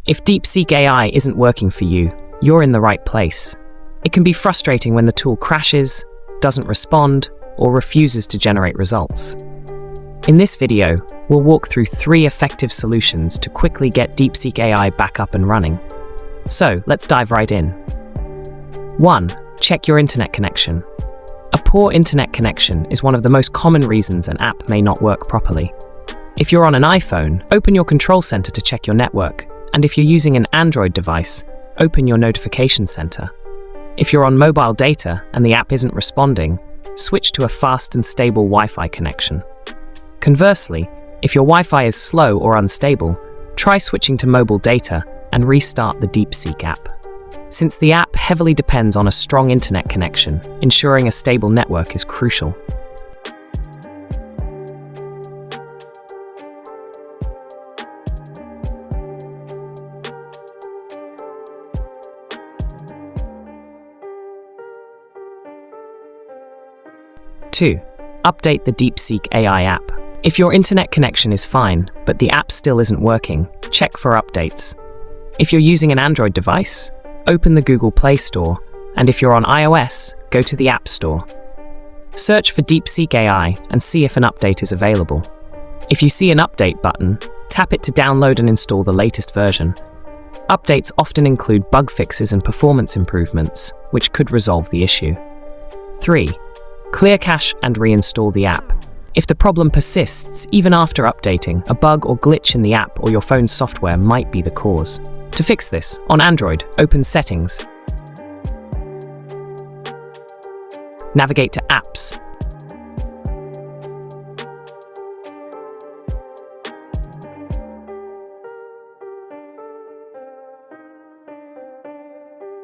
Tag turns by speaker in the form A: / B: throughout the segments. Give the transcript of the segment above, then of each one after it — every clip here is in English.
A: If Deepseek AI isn't working for you, you're in the right place. It can be frustrating when the tool crashes, doesn't respond, or refuses to generate results. In this video, we'll walk through 3 effective solutions to quickly get Deepseek AI back up and running. So, let's dive right in. 1. Check your internet connection. A poor internet connection is one of the most common reasons an app may not work properly. If you're on an iPhone, open your control center to check your network, and if you're using an Android device, open your notification center. If you're on mobile data and the app isn't responding, switch to a fast and stable Wi-Fi connection. Conversely, if your Wi-Fi is slow or unstable, try switching to mobile data and restart the Deepseek app. Since the app heavily depends on a strong internet connection, ensuring a stable network is crucial. Two, update the Deepseek AI app. If your internet connection is fine, but the app still isn't working, check for updates. If you're using an Android device, open the Google Play Store, and if you're on iOS, go to the App Store. Search for Deepseek AI and see if an update is available. If you see an update button, tap it to download and install the latest version. Updates often include bug fixes and performance improvements, which could resolve the issue. 3. Clear cache and reinstall the app. If the problem persists, even after updating, a bug or glitch in the app or your phone's software might be the cause. To fix this, on Android, open Settings. Navigate to Apps.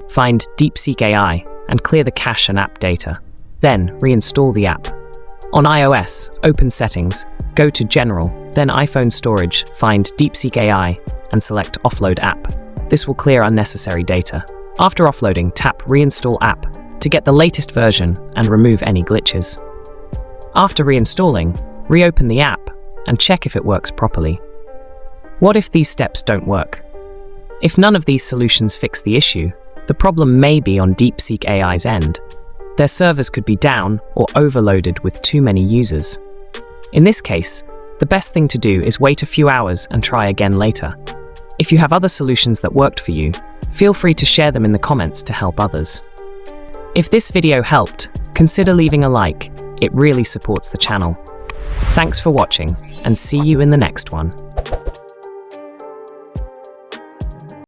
A: Find Deepseek AI and clear the cache and app data. Then, reinstall the app. On iOS, open Settings, go to General, then iPhone Storage, find Deepseek AI, and select Offload App. This will clear unnecessary data. After offloading, tap Reinstall App to get the latest version and remove any glitches. After reinstalling, reopen the app and check if it works properly. What if these steps don't work? If none of these solutions fix the issue, the problem may be on Deepseek AI's end. Their servers could be down or overloaded with too many users. In this case, the best thing to do is wait a few hours and try again later. If you have other solutions that worked for you, feel free to share them in the comments to help others. If this video helped, consider leaving a like. It really supports the channel. Thanks for watching, and see you in the next one.